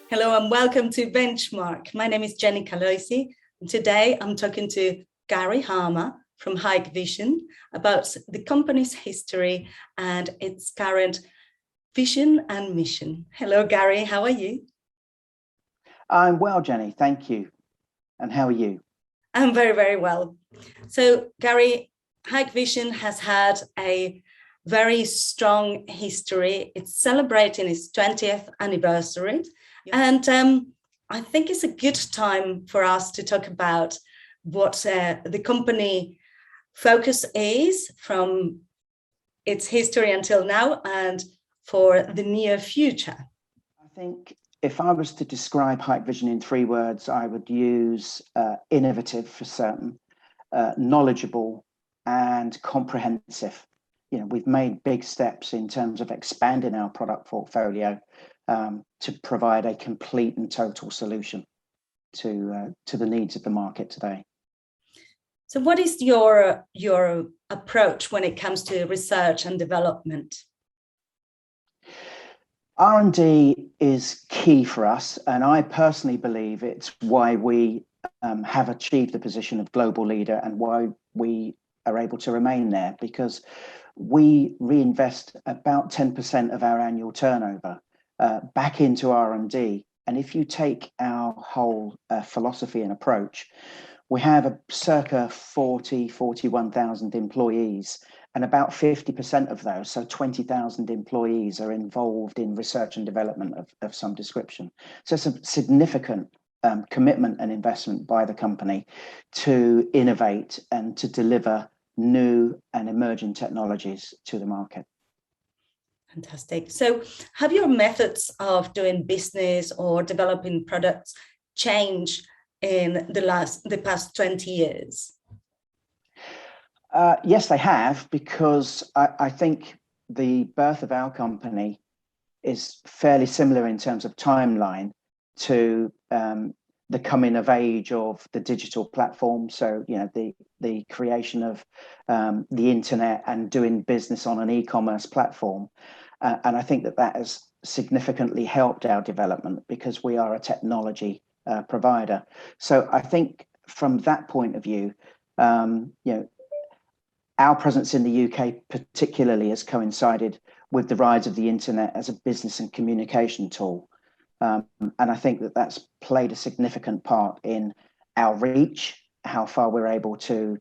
Hello and welcome to Benchmark. My name is Jenny Caloisi, and today I'm talking to Gary Harmer from Hikvision about the company's history and its current vision and mission. Hello, Gary, how are you? I'm well, Jenny, thank you. And how are you? I'm very, very well. So, Gary, Hikvision has had a very strong history. It's celebrating its 20th anniversary. And I think it's a good time for us to talk about what the company focus is from its history until now and for the near future. I think if I was to describe Hikvision in 3 words, I would use innovative for certain, knowledgeable and comprehensive. You know, we've made big steps in terms of expanding our product portfolio to provide a complete and total solution to the needs of the market today. So what is your approach when it comes to research and development? R&D is key for us, and I personally believe it's why we have achieved the position of global leader and why we are able to remain there, because we reinvest about 10% of our annual turnover back into R&D. And if you take our whole philosophy and approach, we have a circa 41,000 employees, and about 50% of those, so 20,000 employees, are involved in research and development of some description. So it's a significant commitment and investment by the company to innovate and to deliver new and emerging technologies to the market. Fantastic. So have your methods of doing business or developing products changed in the past 20 years? Yes, they have, because I think the birth of our company is fairly similar in terms of timeline to the coming of age of the digital platform. So, you know, the creation of the internet and doing business on an e-commerce platform. And I think that has significantly helped our development because we are a technology provider. So I think from that point of view, you know, our presence in the UK particularly has coincided with the rise of the internet as a business and communication tool. And I think that that's played a significant part in our reach, how far we're able to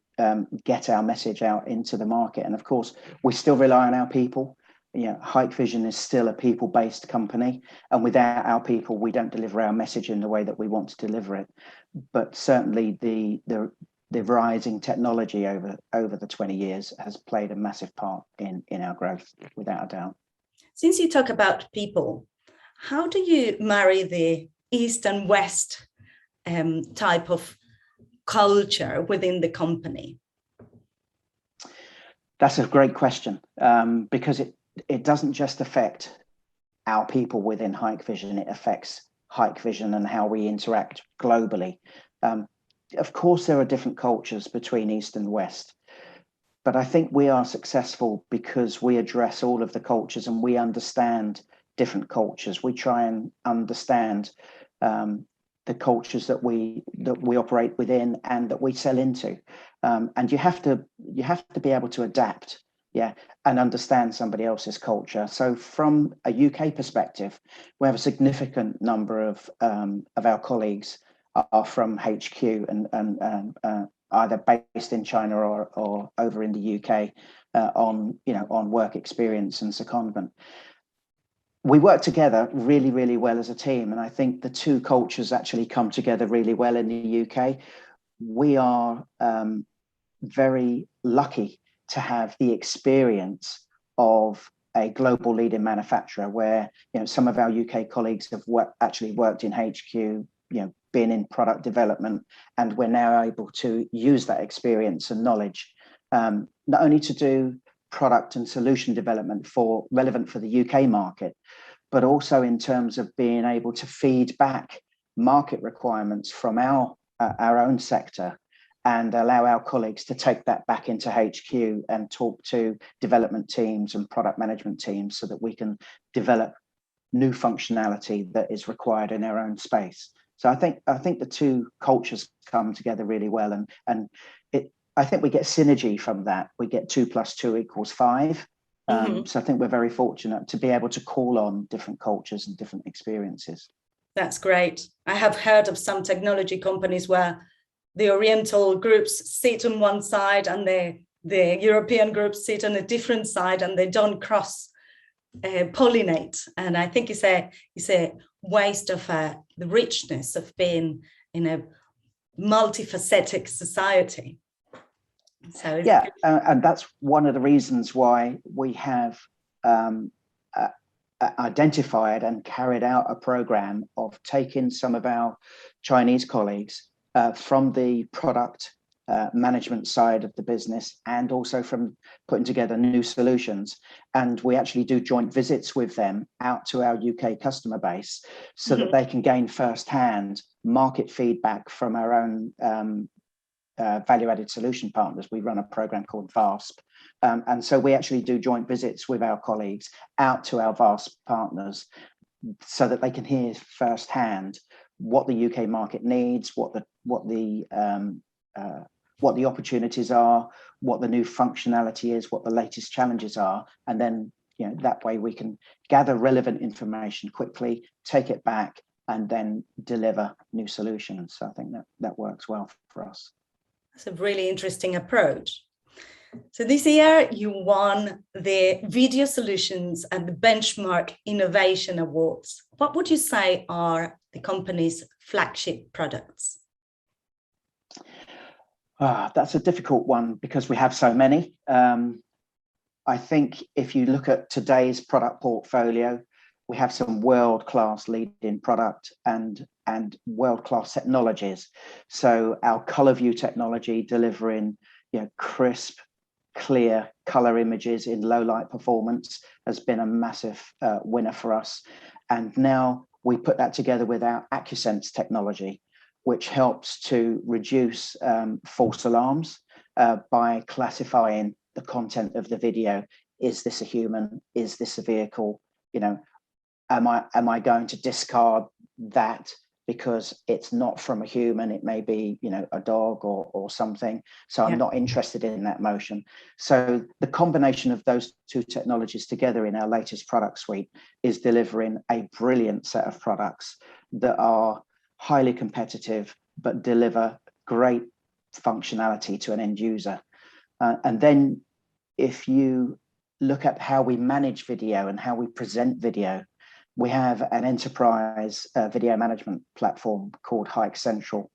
get our message out into the market. And of course, we still rely on our people. You know, Hikvision is still a people-based company, and without our people, we don't deliver our message in the way that we want to deliver it. But certainly the rising technology over the 20 years has played a massive part in our growth, without a doubt. Since you talk about people, how do you marry the East and West type of culture within the company? That's a great question, because it doesn't just affect our people within Hikvision, it affects Hikvision and how we interact globally. Of course, there are different cultures between East and West, but I think we are successful because we address all of the cultures and we understand different cultures. We try and understand the cultures that we operate within and that we sell into, and you have to be able to adapt, and understand somebody else's culture. So from a UK perspective, we have a significant number of our colleagues are from HQ and either based in China or over in the UK on work experience and secondment. We work together really, really well as a team, and I think the two cultures actually come together really well in the UK. We are very lucky to have the experience of a global leading manufacturer, where some of our UK colleagues have actually worked in HQ, been in product development, and we're now able to use that experience and knowledge not only to do product and solution development relevant for the UK market, but also in terms of being able to feed back market requirements from our own sector and allow our colleagues to take that back into HQ and talk to development teams and product management teams so that we can develop new functionality that is required in their own space. So I think the two cultures come together really well, and I think we get synergy from that. We get 2 + 2 = 5. So I think we're very fortunate to be able to call on different cultures and different experiences. That's great. I have heard of some technology companies where the Oriental groups sit on one side and the European groups sit on a different side, and they don't cross pollinate. And I think it's a waste of the richness of being in a multifaceted society. So yeah, and that's one of the reasons why we have identified and carried out a program of taking some of our Chinese colleagues from the product management side of the business, and also from putting together new solutions. And we actually do joint visits with them out to our UK customer base, so that they can gain firsthand market feedback from our own value-added solution partners. We run a program called VASP. And so we actually do joint visits with our colleagues out to our VASP partners, so that they can hear firsthand what the UK market needs, what the opportunities are, what the new functionality is, what the latest challenges are. And then, that way we can gather relevant information quickly, take it back, and then deliver new solutions. So I think that works well for us. That's a really interesting approach. So this year you won the Video Solutions and the Benchmark Innovation Awards. What would you say are the company's flagship products? That's a difficult one because we have so many. I think if you look at today's product portfolio, we have some world-class leading product and world-class technologies. So our color view technology, delivering crisp, clear color images in low light performance, has been a massive winner for us. And now we put that together with our AccuSense technology, which helps to reduce false alarms by classifying the content of the video. Is this a human? Is this a vehicle? Am I going to discard that because it's not from a human? It may be, a dog or something. So I'm not interested in that motion. So the combination of those two technologies together in our latest product suite is delivering a brilliant set of products that are highly competitive, but deliver great functionality to an end user. And then if you look at how we manage video and how we present video, we have an enterprise video management platform called Hike Central.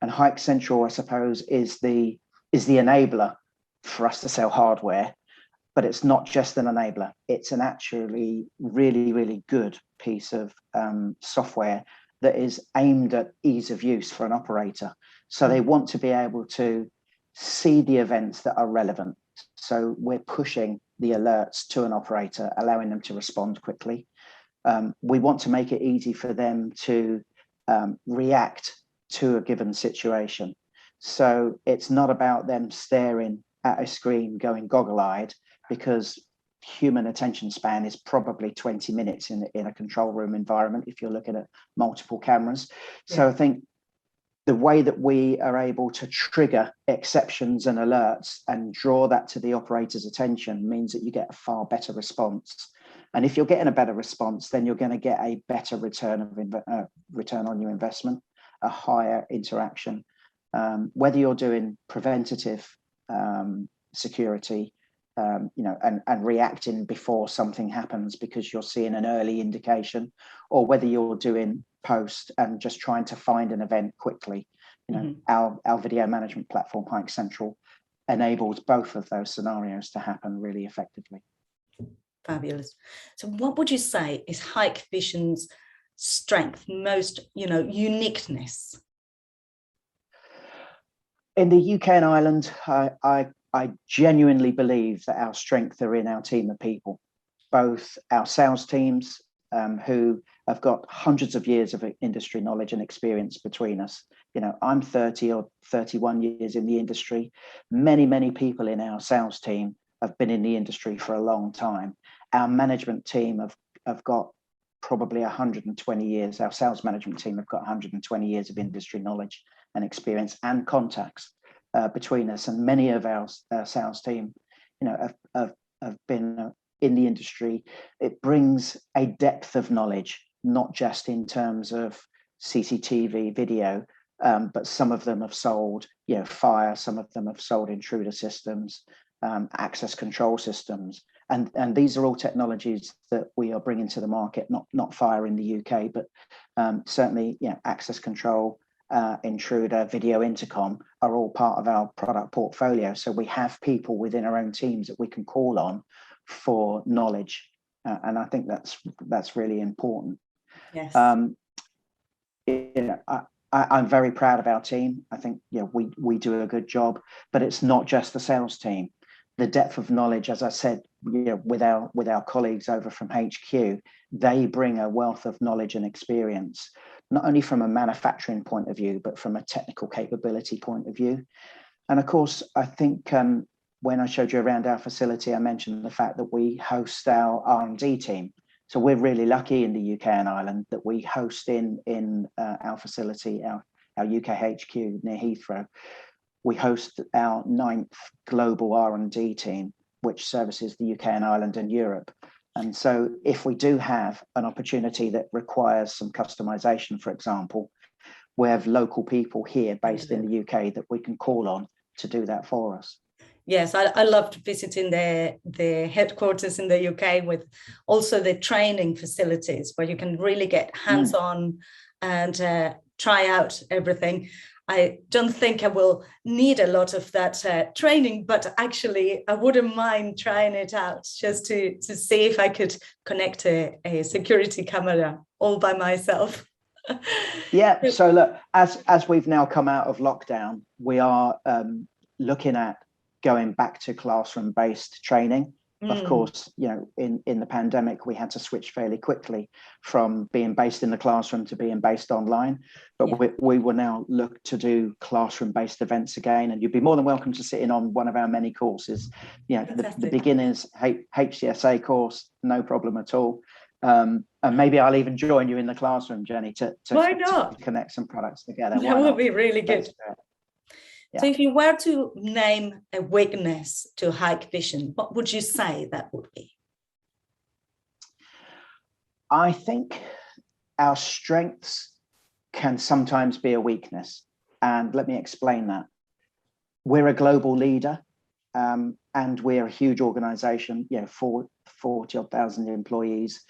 And Hike Central, I suppose, is the enabler for us to sell hardware, but it's not just an enabler. It's an actually really, really good piece of software that is aimed at ease of use for an operator. So they want to be able to see the events that are relevant. So we're pushing the alerts to an operator, allowing them to respond quickly. We want to make it easy for them to react to a given situation. So it's not about them staring at a screen going goggle-eyed, because human attention span is probably 20 minutes in a control room environment if you're looking at multiple cameras. So I think the way that we are able to trigger exceptions and alerts and draw that to the operator's attention means that you get a far better response. And if you're getting a better response, then you're going to get a better return on your investment, a higher interaction. Whether you're doing preventative security, and reacting before something happens because you're seeing an early indication, or whether you're doing post and just trying to find an event quickly, our video management platform, Hike Central, enables both of those scenarios to happen really effectively. Fabulous. So what would you say is Hikvision's strength, most, uniqueness? In the UK and Ireland, I genuinely believe that our strength are in our team of people, both our sales teams, who have got hundreds of years of industry knowledge and experience between us. I'm 30 or 31 years in the industry. Many people in our sales team have been in the industry for a long time. Our management team have got probably 120 years. Our sales management team have got 120 years of industry knowledge and experience and contacts between us. And many of our sales team, have been in the industry. It brings a depth of knowledge, not just in terms of CCTV video, but some of them have sold, fire. Some of them have sold intruder systems, access control systems. And these are all technologies that we are bringing to the market, not fire in the UK, but certainly, access control, intruder, video intercom are all part of our product portfolio. So we have people within our own teams that we can call on for knowledge. And I think that's really important. Yes. I'm very proud of our team. I think we do a good job, but it's not just the sales team. The depth of knowledge, as I said, with our colleagues over from HQ, they bring a wealth of knowledge and experience, not only from a manufacturing point of view, but from a technical capability point of view. And of course, I think when I showed you around our facility, I mentioned the fact that we host our R&D team. So we're really lucky in the UK and Ireland that we host in our facility, our UK HQ near Heathrow. We host our 9th global R&D team, which services the UK and Ireland and Europe. And so if we do have an opportunity that requires some customization, for example, we have local people here based in the UK that we can call on to do that for us. Yes, I loved visiting the headquarters in the UK with also the training facilities where you can really get hands-on and try out everything. I don't think I will need a lot of that training, but actually I wouldn't mind trying it out just to see if I could connect a security camera all by myself. Yeah, so look, as we've now come out of lockdown, we are looking at going back to classroom-based training. Of course, in the pandemic, we had to switch fairly quickly from being based in the classroom to being based online. But we will now look to do classroom-based events again. And you'd be more than welcome to sit in on one of our many courses. The beginners HCSA course, no problem at all. And maybe I'll even join you in the classroom, Jenny, to connect some products together. That would be really good. Yeah. So if you were to name a weakness to Hikvision, what would you say that would be? I think our strengths can sometimes be a weakness. And let me explain that. We're a global leader and we're a huge organization, 40,000 odd employees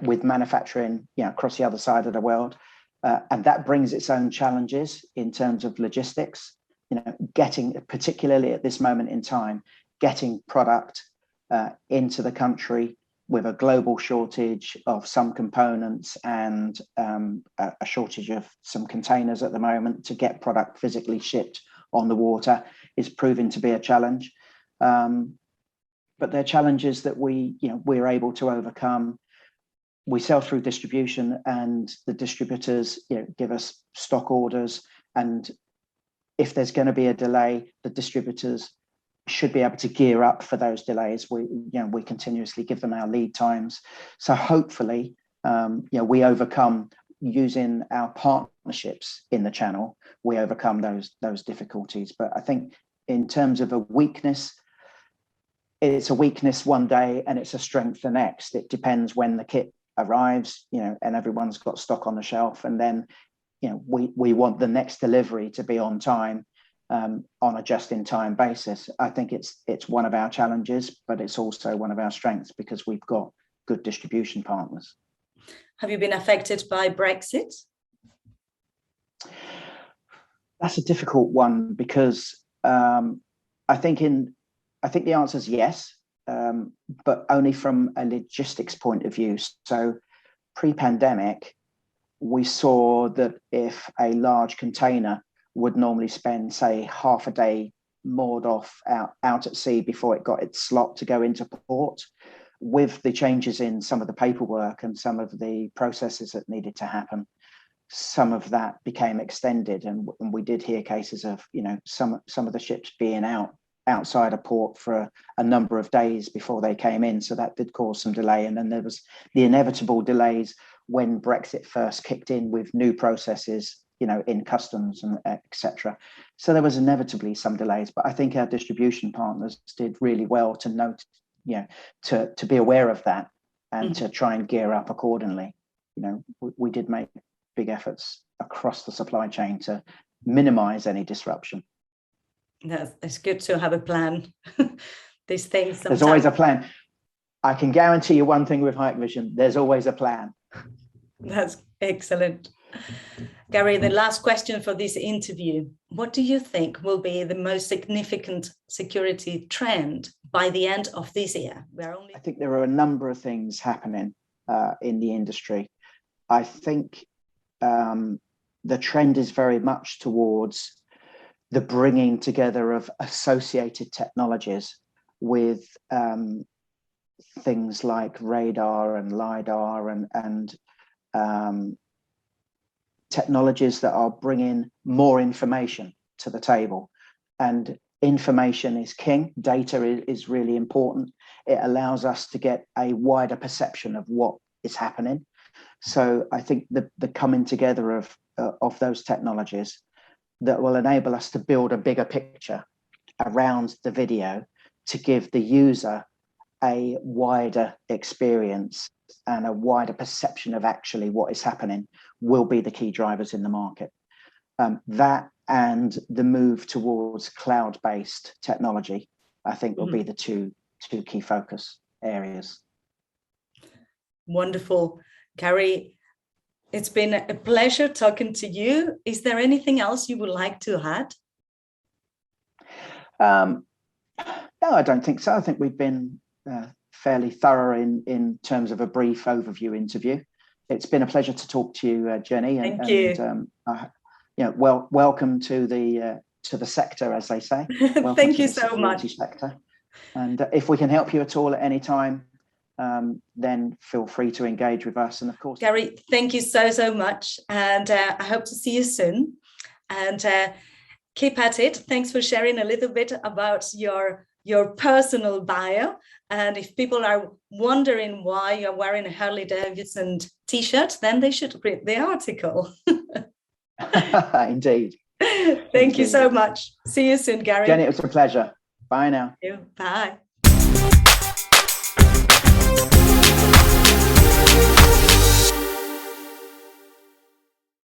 with manufacturing across the other side of the world. And that brings its own challenges in terms of logistics, getting, particularly at this moment in time, getting product into the country with a global shortage of some components and a shortage of some containers at the moment to get product physically shipped on the water is proving to be a challenge. But they're challenges that we're able to overcome. We sell through distribution and the distributors give us stock orders. And if there's going to be a delay, the distributors should be able to gear up for those delays. We continuously give them our lead times. So hopefully, we overcome using our partnerships in the channel, we overcome those difficulties. But I think in terms of a weakness, it's a weakness one day and it's a strength the next. It depends when the kit arrives, and everyone's got stock on the shelf, and then we want the next delivery to be on time, on a just-in-time basis. I think it's one of our challenges, but it's also one of our strengths because we've got good distribution partners. Have you been affected by Brexit? That's a difficult one because I think the answer is yes. But only from a logistics point of view. So pre-pandemic, we saw that if a large container would normally spend, say, half a day moored off out at sea before it got its slot to go into port, with the changes in some of the paperwork and some of the processes that needed to happen, some of that became extended. And we did hear cases of, some of the ships being out outside a port for a number of days before they came in. So that did cause some delay. And then there was the inevitable delays when Brexit first kicked in with new processes, in customs and etc. So there was inevitably some delays, but I think our distribution partners did really well to note, to be aware of that and to try and gear up accordingly. We did make big efforts across the supply chain to minimize any disruption. It's good to have a plan. These things sometimes... There's always a plan. I can guarantee you one thing with Hikvision, there's always a plan. That's excellent. Gary, the last question for this interview. What do you think will be the most significant security trend by the end of this year? I think there are a number of things happening in the industry. I think the trend is very much towards the bringing together of associated technologies with things like radar and LiDAR and technologies that are bringing more information to the table. And information is king. Data is really important. It allows us to get a wider perception of what is happening. So I think the coming together of those technologies that will enable us to build a bigger picture around the video to give the user a wider experience and a wider perception of actually what is happening will be the key drivers in the market. That and the move towards cloud-based technology, I think, will be the two key focus areas. Wonderful. Gary, it's been a pleasure talking to you. Is there anything else you would like to add? No, I don't think so. I think we've been fairly thorough in terms of a brief overview interview. It's been a pleasure to talk to you, Jenny. Thank you. Welcome to the sector, as they say. Thank you so much. Sector. And if we can help you at all at any time, then feel free to engage with us. And of course, Gary, thank you so much. And I hope to see you soon. And keep at it. Thanks for sharing a little bit about your personal bio. And if people are wondering why you're wearing a Harley Davidson t-shirt, then they should read the article. Indeed. Thank you so much. See you soon, Gary. Jenny, it was a pleasure. Bye now. Bye.